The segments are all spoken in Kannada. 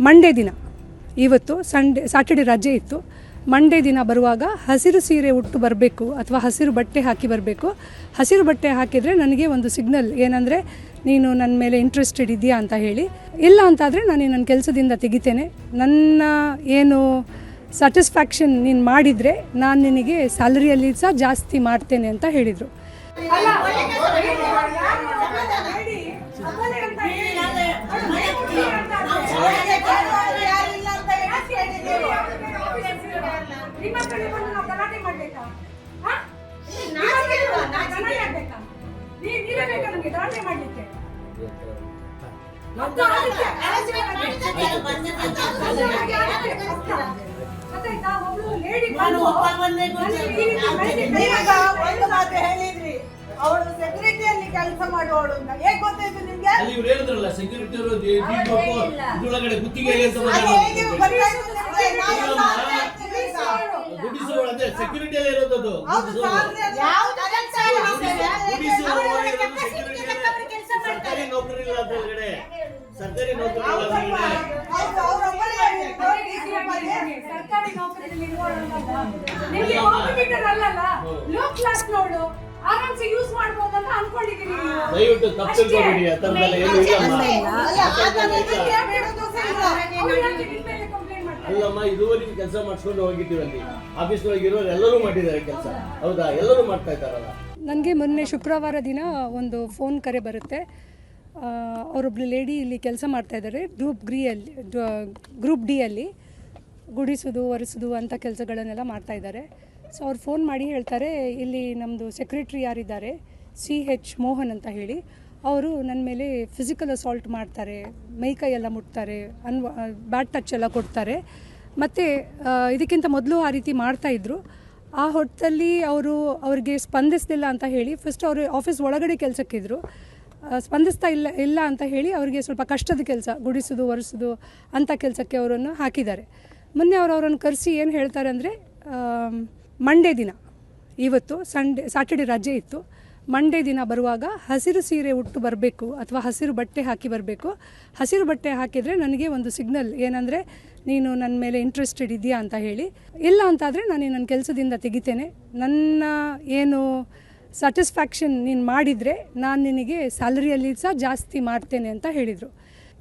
ಮಂಡೇ ದಿನ, ಇವತ್ತು ಸ್ಯಾಟರ್ಡೆ ರಜೆ ಇತ್ತು. ಮಂಡೇ ದಿನ ಬರುವಾಗ ಹಸಿರು ಸೀರೆ ಉಟ್ಟು ಬರಬೇಕು ಅಥವಾ ಹಸಿರು ಬಟ್ಟೆ ಹಾಕಿ ಬರಬೇಕು. ಹಸಿರು ಬಟ್ಟೆ ಹಾಕಿದರೆ ನನಗೆ ಒಂದು ಸಿಗ್ನಲ್ ಏನಂದರೆ ನೀನು ನನ್ನ ಮೇಲೆ ಇಂಟ್ರೆಸ್ಟೆಡ್ ಇದೆಯಾ ಅಂತ ಹೇಳಿ. ಇಲ್ಲ ಅಂತಾದರೆ ನಾನು ನನ್ನ ಕೆಲಸದಿಂದ ತೆಗಿತೇನೆ, ನನ್ನ ಏನು ಸ್ಯಾಟಿಸ್ಫ್ಯಾಕ್ಷನ್ ನೀನು ಮಾಡಿದರೆ ನಾನು ನಿನಗೆ ಸ್ಯಾಲರಿಯಲ್ಲಿ ಸಹ ಜಾಸ್ತಿ ಮಾಡ್ತೇನೆ ಅಂತ ಹೇಳಿದರು. ಅವಳು ಸೆಕ್ಯೂರಿಟಿಯಲ್ಲಿ ಕೆಲಸ ಮಾಡುವವಳು ಅಂತ ಹೇಗೆ ಗೊತ್ತಾಯ್ತು ನಿಮ್ಗೆ? ಅಲ್ಲಿ ಇವರು ಹೇಳಿದ್ರಲ್ಲ ಸೆಕ್ಯೂರಿಟಿ ಅವರು ಇದರೊಳಗಡೆ ಗುತ್ತಿಗೆಯಲ್ಲಿ ಅಂತ ಗುಡಿಸುವಳು ಅದೇ ಸೆಕ್ಯೂರಿಟಿಯಲ್ಲಿ ಇರೋದು. ಸರ್ಕಾರಿ ನೌಕರಿ ಇಲ್ಲ ಅಂತ ಒಳಗಡೆ, ಸರ್ಕಾರಿ ನೌಕರಿ ಸರ್ಕಾರಿ ನೌಕರಿಯಲ್ಲಿ ಲೋ ಕ್ಲಾಸ್ ನೋಡು ಆರಾಮ್ಸೆ ಯೂಸ್ ಮಾಡಬಹುದು ಅಂತ ಅನ್ಕೊಂಡಿದ್ದೀನಿ. ದಯವಿಟ್ಟು ತಪ್ಪು ತಿಳ್ಕೊಬೇಡಿ. ಆ ಥರದೆಲ್ಲ ಏನು ಅಲ್ಲಮ್ಮ, ಇದುವರೆಗೆ ಕೆಲಸ ಮಾಡಿಸ್ಕೊಂಡು ಹೋಗಿದ್ದೀವಿ ಅಲ್ಲಿ ಆಫೀಸ್ನೊಳಗೆ ಇರೋರು ಎಲ್ಲರೂ ಮಾಡಿದ್ದಾರೆ ಕೆಲಸ. ಹೌದಾ? ಎಲ್ಲರೂ ಮಾಡ್ತಾ ಇದ್ದಾರಲ್ಲ. ನನಗೆ ಮೊನ್ನೆ ಶುಕ್ರವಾರ ದಿನ ಒಂದು ಫೋನ್ ಕರೆ ಬರುತ್ತೆ. ಅವರೊಬ್ಳು ಲೇಡಿ ಇಲ್ಲಿ ಕೆಲಸ ಮಾಡ್ತಾಯಿದ್ದಾರೆ ಗ್ರೂಪ್ ಡಿ ಅಲ್ಲಿ ಗುಡಿಸೋದು ಒರೆಸೋದು ಅಂಥ ಕೆಲಸಗಳನ್ನೆಲ್ಲ ಮಾಡ್ತಾಯಿದ್ದಾರೆ. ಸೊ ಅವ್ರು ಫೋನ್ ಮಾಡಿ ಹೇಳ್ತಾರೆ, ಇಲ್ಲಿ ನಮ್ಮದು ಸೆಕ್ರೆಟ್ರಿ ಯಾರಿದ್ದಾರೆ CH ಮೋಹನ್ ಅಂತ ಹೇಳಿ, ಅವರು ನನ್ನ ಮೇಲೆ ಫಿಸಿಕಲ್ ಅಸಾಲ್ಟ್ ಮಾಡ್ತಾರೆ, ಮೈಕೈ ಎಲ್ಲ ಮುಟ್ತಾರೆ, ಬ್ಯಾಡ್ ಟಚ್ ಎಲ್ಲ ಕೊಡ್ತಾರೆ. ಮತ್ತು ಇದಕ್ಕಿಂತ ಮೊದಲು ಆ ರೀತಿ ಮಾಡ್ತಾಯಿದ್ರು. ಆ ಹೊತ್ತಲ್ಲಿ ಅವ್ರಿಗೆ ಸ್ಪಂದಿಸ್ತಿಲ್ಲ ಅಂತ ಹೇಳಿ ಫಸ್ಟ್ ಅವರು ಆಫೀಸ್ ಒಳಗಡೆ ಕೆಲಸಕ್ಕಿದ್ರು. ಸ್ಪಂದಿಸ್ತಾ ಇಲ್ಲ ಅಂತ ಹೇಳಿ ಅವರಿಗೆ ಸ್ವಲ್ಪ ಕಷ್ಟದ ಕೆಲಸ, ಗುಡಿಸೋದು ಒರೆಸೋದು ಅಂಥ ಕೆಲಸಕ್ಕೆ ಅವರನ್ನು ಹಾಕಿದ್ದಾರೆ. ಮೊನ್ನೆ ಅವರನ್ನು ಕರೆಸಿ ಏನು ಹೇಳ್ತಾರೆ ಅಂದರೆ, ಮಂಡೇ ದಿನ, ಇವತ್ತು ಸ್ಯಾಟರ್ಡೆ ರಜೆ ಇತ್ತು. ಮಂಡೇ ದಿನ ಬರುವಾಗ ಹಸಿರು ಸೀರೆ ಉಟ್ಟು ಬರಬೇಕು ಅಥವಾ ಹಸಿರು ಬಟ್ಟೆ ಹಾಕಿ ಬರಬೇಕು. ಹಸಿರು ಬಟ್ಟೆ ಹಾಕಿದರೆ ನನಗೆ ಒಂದು ಸಿಗ್ನಲ್ ಏನಂದರೆ ನೀನು ನನ್ನ ಮೇಲೆ ಇಂಟ್ರೆಸ್ಟೆಡ್ ಇದೆಯಾ ಅಂತ ಹೇಳಿ. ಇಲ್ಲ ಅಂತಾದರೆ ನಾನು ನನ್ನ ಕೆಲಸದಿಂದ ತೆಗಿತೇನೆ, ನನ್ನ ಏನು ಸ್ಯಾಟಿಸ್ಫ್ಯಾಕ್ಷನ್ ನೀನು ಮಾಡಿದರೆ ನಾನು ನಿನಗೆ ಸ್ಯಾಲರಿಯಲ್ಲಿ ಸಹ ಜಾಸ್ತಿ ಮಾಡ್ತೇನೆ ಅಂತ ಹೇಳಿದರು.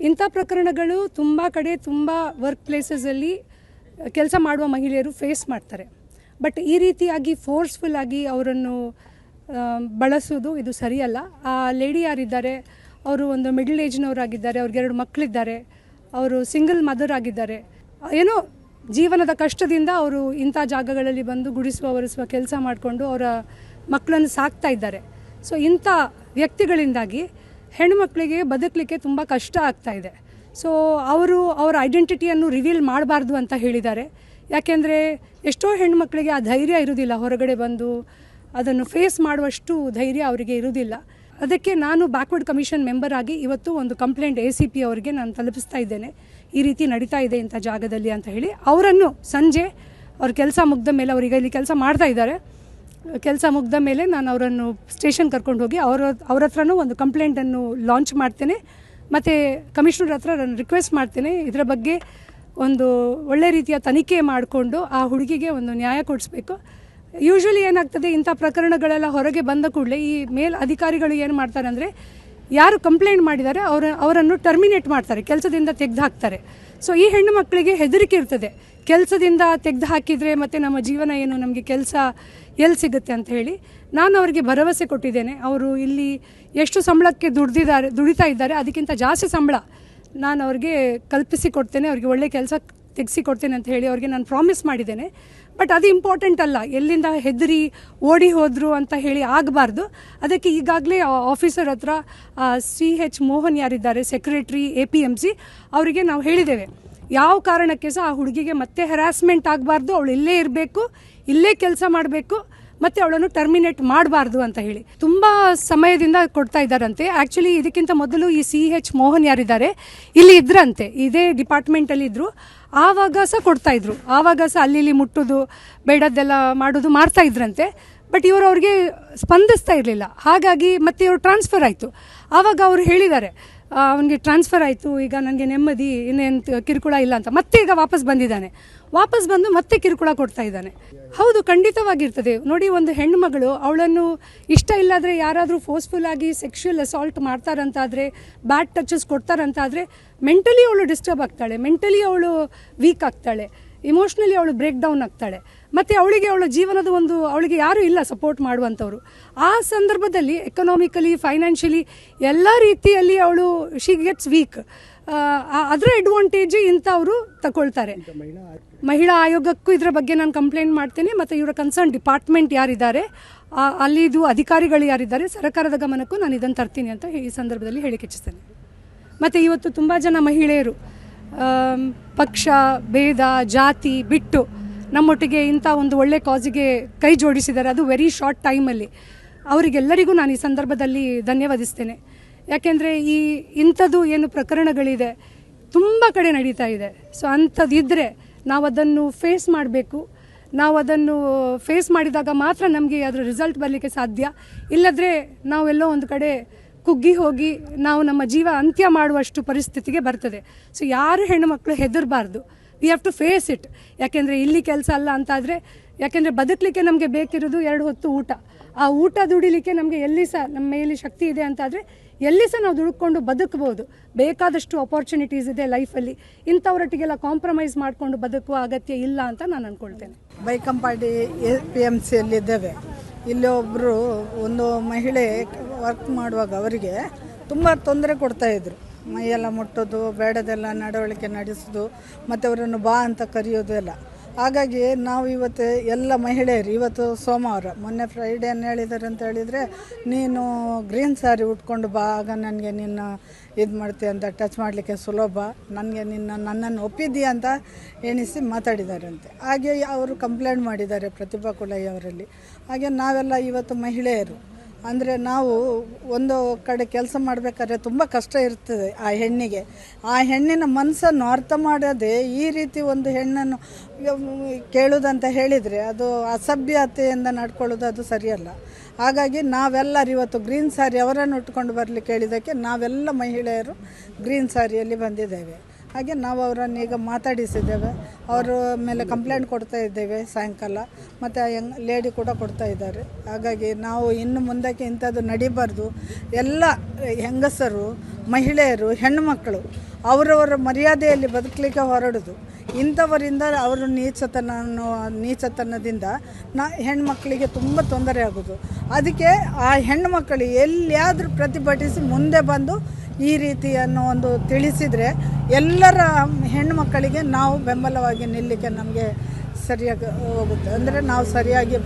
ಇಂಥ ಪ್ರಕರಣಗಳು ತುಂಬ ಕಡೆ, ತುಂಬ ವರ್ಕ್ ಪ್ಲೇಸಸಲ್ಲಿ ಕೆಲಸ ಮಾಡುವ ಮಹಿಳೆಯರು ಫೇಸ್ ಮಾಡ್ತಾರೆ. ಬಟ್ ಈ ರೀತಿಯಾಗಿ ಫೋರ್ಸ್ಫುಲ್ ಆಗಿ ಅವರನ್ನು ಬಳಸೋದು ಇದು ಸರಿಯಲ್ಲ. ಆ ಲೇಡಿ ಯಾರಿದ್ದಾರೆ ಅವರು ಒಂದು ಮಿಡಲ್ ಏಜ್ನವರಾಗಿದ್ದಾರೆ, ಅವ್ರಿಗೆ 2 ಮಕ್ಕಳಿದ್ದಾರೆ, ಅವರು ಸಿಂಗಲ್ ಮದರ್ ಆಗಿದ್ದಾರೆ. ಏನೋ ಜೀವನದ ಕಷ್ಟದಿಂದ ಅವರು ಇಂಥ ಜಾಗಗಳಲ್ಲಿ ಬಂದು ಗುಡಿಸುವ ಒರೆಸುವ ಕೆಲಸ ಮಾಡಿಕೊಂಡು ಅವರ ಮಕ್ಕಳನ್ನು ಸಾಕ್ತಾ ಇದ್ದಾರೆ. ಸೊ ಇಂಥ ವ್ಯಕ್ತಿಗಳಿಂದಾಗಿ ಹೆಣ್ಣುಮಕ್ಕಳಿಗೆ ಬದುಕಲಿಕ್ಕೆ ತುಂಬ ಕಷ್ಟ ಆಗ್ತಾ ಇದೆ. ಸೊ ಅವರ ಐಡೆಂಟಿಟಿಯನ್ನು ರಿವೀಲ್ ಮಾಡಬಾರ್ದು ಅಂತ ಹೇಳಿದ್ದಾರೆ. ಯಾಕೆಂದರೆ ಎಷ್ಟೋ ಹೆಣ್ಣುಮಕ್ಕಳಿಗೆ ಆ ಧೈರ್ಯ ಇರೋದಿಲ್ಲ, ಹೊರಗಡೆ ಬಂದು ಅದನ್ನು ಫೇಸ್ ಮಾಡುವಷ್ಟು ಧೈರ್ಯ ಅವರಿಗೆ ಇರುವುದಿಲ್ಲ. ಅದಕ್ಕೆ ನಾನು ಬ್ಯಾಕ್ವರ್ಡ್ ಕಮಿಷನ್ ಮೆಂಬರ್ ಆಗಿ ಇವತ್ತು ಒಂದು ಕಂಪ್ಲೇಂಟ್ ACP ಅವರಿಗೆ ನಾನು ತಲುಪಿಸ್ತಾ ಇದ್ದೇನೆ, ಈ ರೀತಿ ನಡೀತಾ ಇದೆ ಇಂಥ ಜಾಗದಲ್ಲಿ ಅಂತ ಹೇಳಿ. ಅವರನ್ನು ಸಂಜೆ ಅವ್ರ ಕೆಲಸ ಮುಗ್ದ ಮೇಲೆ, ಅವರಿಗೆ ಇಲ್ಲಿ ಕೆಲಸ ಮಾಡ್ತಾ ಇದ್ದಾರೆ, ಕೆಲಸ ಮುಗ್ದ ಮೇಲೆ ನಾನು ಅವರನ್ನು ಸ್ಟೇಷನ್ ಕರ್ಕೊಂಡು ಹೋಗಿ ಅವ್ರ ಹತ್ರನೂ ಒಂದು ಕಂಪ್ಲೇಂಟನ್ನು ಲಾಂಚ್ ಮಾಡ್ತೇನೆ. ಮತ್ತು ಕಮಿಷನರ್ ಹತ್ರ ನಾನು ರಿಕ್ವೆಸ್ಟ್ ಮಾಡ್ತೇನೆ, ಇದರ ಬಗ್ಗೆ ಒಂದು ಒಳ್ಳೆ ರೀತಿಯ ತನಿಖೆ ಮಾಡಿಕೊಂಡು ಆ ಹುಡುಗಿಗೆ ಒಂದು ನ್ಯಾಯ ಕೊಡಿಸ್ಬೇಕು. ಯೂಶ್ವಲಿ ಏನಾಗ್ತದೆ, ಇಂಥ ಪ್ರಕರಣಗಳೆಲ್ಲ ಹೊರಗೆ ಬಂದ ಕೂಡಲೇ ಈ ಮೇಲ್ ಅಧಿಕಾರಿಗಳು ಏನು ಮಾಡ್ತಾರೆ ಅಂದರೆ, ಯಾರು ಕಂಪ್ಲೇಂಟ್ ಮಾಡಿದ್ದಾರೆ ಅವರನ್ನು ಟರ್ಮಿನೇಟ್ ಮಾಡ್ತಾರೆ, ಕೆಲಸದಿಂದ ತೆಗೆದು ಹಾಕ್ತಾರೆ. ಸೊ ಈ ಹೆಣ್ಣು ಮಕ್ಕಳಿಗೆ ಹೆದರಿಕೆ ಇರ್ತದೆ, ಕೆಲಸದಿಂದ ತೆಗೆದು ಹಾಕಿದರೆ ಮತ್ತು ನಮ್ಮ ಜೀವನ ಏನು, ನಮಗೆ ಕೆಲಸ ಎಲ್ಲಿ ಸಿಗುತ್ತೆ ಅಂತ ಹೇಳಿ. ನಾನು ಅವರಿಗೆ ಭರವಸೆ ಕೊಟ್ಟಿದ್ದೇನೆ, ಅವರು ಇಲ್ಲಿ ಎಷ್ಟು ಸಂಬಳಕ್ಕೆ ದುಡಿತಾ ಇದ್ದಾರೆ ಅದಕ್ಕಿಂತ ಜಾಸ್ತಿ ಸಂಬಳ ನಾನು ಅವ್ರಿಗೆ ಕಲ್ಪಿಸಿ ಕೊಡ್ತೇನೆ, ಅವ್ರಿಗೆ ಒಳ್ಳೆ ಕೆಲಸ ತೆಗೆಸಿ ಕೊಡ್ತೇನೆ ಅಂತ ಹೇಳಿ ಅವ್ರಿಗೆ ನಾನು ಪ್ರಾಮಿಸ್ ಮಾಡಿದ್ದೇನೆ. ಬಟ್ ಅದು ಇಂಪಾರ್ಟೆಂಟ್ ಅಲ್ಲ, ಎಲ್ಲಿಂದ ಹೆದರಿ ಓಡಿ ಹೋದರು ಅಂತ ಹೇಳಿ ಆಗಬಾರ್ದು. ಅದಕ್ಕೆ ಈಗಾಗಲೇ ಆಫೀಸರ್ ಹತ್ರ CH ಮೋಹನ್ ಯಾರಿದ್ದಾರೆ ಸೆಕ್ರೆಟ್ರಿ APMC ಅವರಿಗೆ ನಾವು ಹೇಳಿದ್ದೇವೆ, ಯಾವ ಕಾರಣಕ್ಕೆ ಸಹ ಆ ಹುಡುಗಿಗೆ ಮತ್ತೆ ಹ್ಯಾರಾಸ್ಮೆಂಟ್ ಆಗಬಾರ್ದು, ಅವಳು ಇಲ್ಲೇ ಇರಬೇಕು, ಇಲ್ಲೇ ಕೆಲಸ ಮಾಡಬೇಕು, ಮತ್ತು ಅವಳನ್ನು ಟರ್ಮಿನೇಟ್ ಮಾಡಬಾರ್ದು ಅಂತ ಹೇಳಿ ತುಂಬ ಸಮಯದಿಂದ ಕೊಡ್ತಾ ಇದ್ದಾರಂತೆ. ಆ್ಯಕ್ಚುಲಿ ಇದಕ್ಕಿಂತ ಮೊದಲು ಈ CH ಮೋಹನ್ ಯಾರಿದ್ದಾರೆ ಇಲ್ಲಿ ಇದ್ರಂತೆ, ಇದೇ ಡಿಪಾರ್ಟ್ಮೆಂಟಲ್ಲಿ ಇದ್ದರು, ಆವಾಗ ಸಹ ಕೊಡ್ತಾಯಿದ್ರು, ಆವಾಗ ಸಹ ಅಲ್ಲಿ ಮುಟ್ಟೋದು ಬೇಡದ್ದೆಲ್ಲ ಮಾಡೋದು ಮಾಡ್ತಾ ಇದ್ರಂತೆ. ಬಟ್ ಇವರು ಅವ್ರಿಗೆ ಸ್ಪಂದಿಸ್ತಾ ಇರಲಿಲ್ಲ, ಹಾಗಾಗಿ ಮತ್ತೆ ಇವರು ಟ್ರಾನ್ಸ್ಫರ್ ಆಯಿತು. ಆವಾಗ ಅವರು ಹೇಳಿದ್ದಾರೆ, ಅವನಿಗೆ ಟ್ರಾನ್ಸ್ಫರ್ ಆಯಿತು, ಈಗ ನನಗೆ ನೆಮ್ಮದಿ, ಇನ್ನೇನು ಕಿರುಕುಳ ಇಲ್ಲ ಅಂತ ಮತ್ತೆ ಈಗ ವಾಪಸ್ ಬಂದಿದ್ದಾನೆ. ವಾಪಸ್ ಬಂದು ಮತ್ತೆ ಕಿರುಕುಳ ಕೊಡ್ತಾ ಇದ್ದಾನೆ. ಹೌದು, ಖಂಡಿತವಾಗಿರ್ತದೆ. ನೋಡಿ, ಒಂದು ಹೆಣ್ಣುಮಗಳು ಅವಳನ್ನು ಇಷ್ಟ ಇಲ್ಲಾದರೆ ಯಾರಾದರೂ ಫೋರ್ಸ್ಫುಲ್ ಆಗಿ ಸೆಕ್ಷುವಲ್ ಅಸಾಲ್ಟ್ ಮಾಡ್ತಾರಂತಾದರೆ, ಬ್ಯಾಡ್ ಟಚಸ್ ಕೊಡ್ತಾರಂತಾದರೆ ಮೆಂಟಲಿ ಅವಳು ಡಿಸ್ಟರ್ಬ್ ಆಗ್ತಾಳೆ, ಮೆಂಟಲಿ ಅವಳು ವೀಕ್ ಆಗ್ತಾಳೆ, ಇಮೋಷ್ನಲಿ ಅವಳು ಬ್ರೇಕ್ ಡೌನ್ ಆಗ್ತಾಳೆ. ಮತ್ತು ಅವಳಿಗೆ ಅವಳ ಜೀವನದ ಅವಳಿಗೆ ಯಾರೂ ಇಲ್ಲ ಸಪೋರ್ಟ್ ಮಾಡುವಂಥವ್ರು. ಆ ಸಂದರ್ಭದಲ್ಲಿ ಎಕನಾಮಿಕಲಿ, ಫೈನಾನ್ಷಿಯಲಿ ಎಲ್ಲ ರೀತಿಯಲ್ಲಿ ಅವಳು ಶಿ ಗೆಟ್ಸ್ ವೀಕ್. ಅದರ ಅಡ್ವಾಂಟೇಜ್ ಇಂಥವರು ತಗೊಳ್ತಾರೆ. ಮಹಿಳಾ ಆಯೋಗಕ್ಕೂ ಇದರ ಬಗ್ಗೆ ನಾನು ಕಂಪ್ಲೇಂಟ್ ಮಾಡ್ತೇನೆ. ಮತ್ತು ಇವರ ಕನ್ಸರ್ನ್ ಡಿಪಾರ್ಟ್ಮೆಂಟ್ ಯಾರಿದ್ದಾರೆ, ಅಲ್ಲಿದು ಅಧಿಕಾರಿಗಳು ಯಾರಿದ್ದಾರೆ, ಸರ್ಕಾರದ ಗಮನಕ್ಕೂ ನಾನು ಇದನ್ನು ತರ್ತೀನಿ ಅಂತ ಈ ಸಂದರ್ಭದಲ್ಲಿ ಹೇಳಿಕೆ ಇಚ್ಛಿಸ್ತೇನೆ. ಮತ್ತು ಇವತ್ತು ತುಂಬ ಜನ ಮಹಿಳೆಯರು ಪಕ್ಷ ಭೇದ ಜಾತಿ ಬಿಟ್ಟು ನಮ್ಮೊಟ್ಟಿಗೆ ಇಂಥ ಒಂದು ಒಳ್ಳೆ ಕಾಸಿಗೆ ಕೈ ಜೋಡಿಸಿದ್ದಾರೆ. ಅದು ವೆರಿ ಶಾರ್ಟ್ ಟೈಮಲ್ಲಿ. ಅವರಿಗೆಲ್ಲರಿಗೂ ನಾನು ಈ ಸಂದರ್ಭದಲ್ಲಿ ಧನ್ಯವಾದಿಸ್ತೇನೆ. ಯಾಕೆಂದರೆ ಇಂಥದ್ದು ಏನು ಪ್ರಕರಣಗಳಿದೆ ತುಂಬ ಕಡೆ ನಡೀತಾ ಇದೆ. ಸೊ ಅಂಥದ್ದಿದ್ದರೆ ನಾವು ಅದನ್ನು ಫೇಸ್ ಮಾಡಬೇಕು. ನಾವು ಅದನ್ನು ಫೇಸ್ ಮಾಡಿದಾಗ ಮಾತ್ರ ನಮಗೆ ಅದರ ರಿಸಲ್ಟ್ ಬರಲಿಕ್ಕೆ ಸಾಧ್ಯ. ಇಲ್ಲದ್ರೆ ನಾವೆಲ್ಲೋ ಒಂದು ಕಡೆ ಕುಗ್ಗಿ ಹೋಗಿ ನಾವು ನಮ್ಮ ಜೀವ ಅಂತ್ಯ ಮಾಡುವಷ್ಟು ಪರಿಸ್ಥಿತಿಗೆ ಬರ್ತದೆ. ಸೊ ಯಾರು ಹೆಣ್ಣುಮಕ್ಕಳು ಹೆದರಬಾರ್ದು. We have to face it. ಯಾಕೆಂದರೆ ಇಲ್ಲಿ ಕೆಲಸ ಅಲ್ಲ ಅಂತಾದರೆ, ಯಾಕೆಂದರೆ ಬದುಕಲಿಕ್ಕೆ ನಮಗೆ ಬೇಕಿರೋದು 2 ಹೊತ್ತು ಊಟ. ಆ ಊಟ ದುಡಿಲಿಕ್ಕೆ ನಮಗೆ ಎಲ್ಲಿ ಸಹ ನಮ್ಮ ಮೇಲೆ ಶಕ್ತಿ ಇದೆ ಅಂತಾದರೆ ಎಲ್ಲಿ ಸಹ ನಾವು ದುಡ್ಕೊಂಡು ಬದುಕಬಹುದು. ಬೇಕಾದಷ್ಟು ಅಪಾರ್ಚುನಿಟೀಸ್ ಇದೆ ಲೈಫಲ್ಲಿ. ಇಂಥವರೊಟ್ಟಿಗೆಲ್ಲ ಕಾಂಪ್ರಮೈಸ್ ಮಾಡಿಕೊಂಡು ಬದುಕುವ ಅಗತ್ಯ ಇಲ್ಲ ಅಂತ ನಾನು ಅಂದ್ಕೊಳ್ತೇನೆ. ಬೈಕಂಪಾಡಿ PMCಯಲ್ಲಿದ್ದೇವೆ. ಇಲ್ಲಿ ಒಂದು ಮಹಿಳೆ ವರ್ಕ್ ಮಾಡುವಾಗ ಅವರಿಗೆ ತುಂಬ ತೊಂದರೆ ಕೊಡ್ತಾಯಿದ್ರು. ಮೈಯೆಲ್ಲ ಮುಟ್ಟೋದು, ಬೇಡದೆಲ್ಲ ನಡವಳಿಕೆ ನಡೆಸೋದು, ಮತ್ತು ಅವರನ್ನು ಬಾ ಅಂತ ಕರೆಯೋದು ಎಲ್ಲ. ಹಾಗಾಗಿ ನಾವು ಇವತ್ತು ಎಲ್ಲ ಮಹಿಳೆಯರು, ಇವತ್ತು ಸೋಮವಾರ, ಮೊನ್ನೆ ಫ್ರೈಡೇ ಏನು ಹೇಳಿದ್ದಾರೆ ಅಂತ ಹೇಳಿದರೆ, ನೀನು ಗ್ರೀನ್ ಸ್ಯಾರಿ ಉಟ್ಕೊಂಡು ಬಾ, ಆಗ ನನಗೆ ನಿನ್ನ ಇದು ಮಾಡ್ತೀಯ ಅಂತ, ಟಚ್ ಮಾಡಲಿಕ್ಕೆ ಸುಲಭ, ನನಗೆ ನನ್ನನ್ನು ಒಪ್ಪಿದ್ದೀಯ ಅಂತ ಎಣಿಸಿ ಮಾತಾಡಿದಾರಂತೆ. ಹಾಗೆ ಅವರು ಕಂಪ್ಲೇಂಟ್ ಮಾಡಿದ್ದಾರೆ ಪ್ರತಿಭಾ ಕುಲಯ್ಯ ಅವರಲ್ಲಿ. ಹಾಗೆ ನಾವೆಲ್ಲ ಇವತ್ತು ಮಹಿಳೆಯರು ಅಂದರೆ ನಾವು ಒಂದು ಕಡೆ ಕೆಲಸ ಮಾಡಬೇಕಾದ್ರೆ ತುಂಬ ಕಷ್ಟ ಇರ್ತದೆ ಆ ಹೆಣ್ಣಿಗೆ. ಆ ಹೆಣ್ಣಿನ ಮನಸ್ಸನ್ನು ಅರ್ಥ ಮಾಡದೆ ಈ ರೀತಿ ಒಂದು ಹೆಣ್ಣನ್ನು ಕೇಳೋದಂತ ಹೇಳಿದರೆ ಅದು ಅಸಭ್ಯತೆಯಿಂದ ನಡ್ಕೊಳ್ಳೋದು, ಅದು ಸರಿಯಲ್ಲ. ಹಾಗಾಗಿ ನಾವೆಲ್ಲರೂ ಇವತ್ತು ಗ್ರೀನ್ ಸ್ಯಾರಿ ಅವರನ್ನು ಉಟ್ಕೊಂಡು ಬರಲಿಕ್ಕೆ ಹೇಳಿದ್ದಕ್ಕೆ ನಾವೆಲ್ಲ ಮಹಿಳೆಯರು ಗ್ರೀನ್ ಸ್ಯಾರಿಯಲ್ಲಿ ಬಂದಿದ್ದೇವೆ. ಹಾಗೆ ನಾವು ಅವರನ್ನು ಈಗ ಮಾತಾಡಿಸಿದ್ದೇವೆ. ಅವರ ಮೇಲೆ ಕಂಪ್ಲೇಂಟ್ ಕೊಡ್ತಾ ಇದ್ದೇವೆ ಸಾಯಂಕಾಲ, ಮತ್ತು ಲೇಡಿ ಕೂಡ ಕೊಡ್ತಾ ಇದ್ದಾರೆ. ಹಾಗಾಗಿ ನಾವು ಇನ್ನು ಮುಂದಕ್ಕೆ ಇಂಥದ್ದು ನಡಿಬಾರ್ದು. ಎಲ್ಲ ಹೆಂಗಸರು, ಮಹಿಳೆಯರು, ಹೆಣ್ಣುಮಕ್ಕಳು ಅವರವರ ಮರ್ಯಾದೆಯಲ್ಲಿ ಬದುಕಲಿಕ್ಕೆ ಹೊರಡೋದು. ಇಂಥವರಿಂದ ಅವರು ನೀಚತನದಿಂದ ಹೆಣ್ಮಕ್ಕಳಿಗೆ ತುಂಬ ತೊಂದರೆ ಆಗೋದು. ಅದಕ್ಕೆ ಆ ಹೆಣ್ಣುಮಕ್ಕಳು ಎಲ್ಲಿಯಾದರೂ ಪ್ರತಿಭಟಿಸಿ ಮುಂದೆ ಬಂದು ಈ ರೀತಿ ಅನ್ನೋ ಒಂದು ತಿಳಿಸಿದರೆ ಎಲ್ಲರ ಹೆಣ್ಣುಮಕ್ಕಳಿಗೆ ನಾವು ಬೆಂಬಲವಾಗಿ ನಿಲ್ಲಲಿಕ್ಕೆ ನಮಗೆ ಸರಿಯಾಗಿ ಹೋಗುತ್ತೆ. ಅಂದರೆ ನಾವು ಸರಿಯಾಗಿ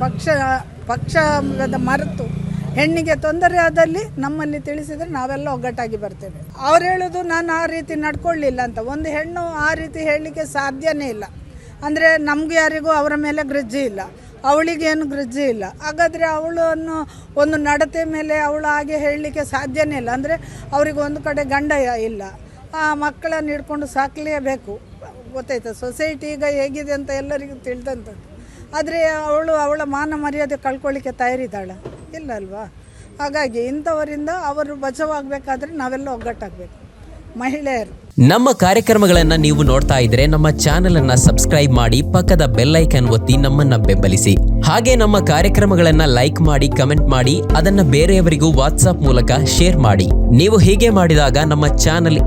ಪಕ್ಷದ ಮರೆತು ಹೆಣ್ಣಿಗೆ ತೊಂದರೆ ಆದಲ್ಲಿ ನಮ್ಮಲ್ಲಿ ತಿಳಿಸಿದರೆ ನಾವೆಲ್ಲ ಒಗ್ಗಟ್ಟಾಗಿ ಬರ್ತೇವೆ. ಅವ್ರು ಹೇಳೋದು ನಾನು ಆ ರೀತಿ ನಡ್ಕೊಳ್ಳಿಲ್ಲ ಅಂತ. ಒಂದು ಹೆಣ್ಣು ಆ ರೀತಿ ಹೇಳಲಿಕ್ಕೆ ಸಾಧ್ಯನೇ ಇಲ್ಲ. ಅಂದರೆ ನಮಗೂ ಯಾರಿಗೂ ಅವರ ಮೇಲೆ ಗ್ರಜ್ಜೆ ಇಲ್ಲ, ಅವಳಿಗೇನು ಗ್ರಜ್ಜೆ ಇಲ್ಲ. ಹಾಗಾದರೆ ಅವಳನ್ನು ಒಂದು ನಡತೆ ಮೇಲೆ ಅವಳು ಹಾಗೆ ಹೇಳಲಿಕ್ಕೆ ಸಾಧ್ಯನೇ ಇಲ್ಲ. ಅಂದರೆ ಅವರಿಗೆ ಒಂದು ಕಡೆ ಗಂಡ ಇಲ್ಲ, ಆ ಮಕ್ಕಳನ್ನು ಹಿಡ್ಕೊಂಡು ಸಾಕಲೇಬೇಕು. ಗೊತ್ತಾಯ್ತಾ, ಸೊಸೈಟಿ ಈಗ ಹೇಗಿದೆ ಅಂತ ಎಲ್ಲರಿಗೂ ತಿಳಿದಂಥದ್ದು. ಆದರೆ ಅವಳ ಮಾನ ಮರ್ಯಾದೆ ಕಳ್ಕೊಳ್ಳಿಕ್ಕೆ ತಯಾರಿದ್ದಾಳ ಇಲ್ಲ ಅಲ್ವಾ? ಹಾಗಾಗಿ ಇಂಥವರಿಂದ ಅವರು ಬಚಾವಾಗಬೇಕಾದ್ರೆ ನಾವೆಲ್ಲ ಒಗ್ಗಟ್ಟಾಗಬೇಕು ಮಹಿಳೆಯರು. ನಮ್ಮ ಕಾರ್ಯಕ್ರಮಗಳನ್ನ ನೀವು ನೋಡ್ತಾ ಇದ್ರೆ ನಮ್ಮ ಚಾನೆಲ್ ಅನ್ನ ಸಬ್ಸ್ಕ್ರೈಬ್ ಮಾಡಿ, ಪಕ್ಕದ ಬೆಲ್ ಐಕನ್ ಒತ್ತಿ ನಮ್ಮನ್ನ ಬೆಂಬಲಿಸಿ. ಹಾಗೆ ನಮ್ಮ ಕಾರ್ಯಕ್ರಮಗಳನ್ನ ಲೈಕ್ ಮಾಡಿ, ಕಮೆಂಟ್ ಮಾಡಿ, ಅದನ್ನ ಬೇರೆಯವರಿಗೂ ವಾಟ್ಸ್ಆಪ್ ಮೂಲಕ ಶೇರ್ ಮಾಡಿ. ನೀವು ಹೀಗೆ ಮಾಡಿದಾಗ ನಮ್ಮ ಚಾನೆಲ್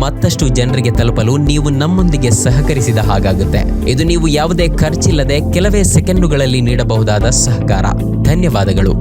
ಮತ್ತಷ್ಟು ಜನರಿಗೆ ತಲುಪಲು ನೀವು ನಮ್ಮೊಂದಿಗೆ ಸಹಕರಿಸಿದ ಹಾಗಾಗುತ್ತೆ. ಇದು ನೀವು ಯಾವುದೇ ಖರ್ಚಿಲ್ಲದೆ ಕೆಲವೇ ಸೆಕೆಂಡುಗಳಲ್ಲಿ ನೀಡಬಹುದಾದ ಸಹಕಾರ. ಧನ್ಯವಾದಗಳು.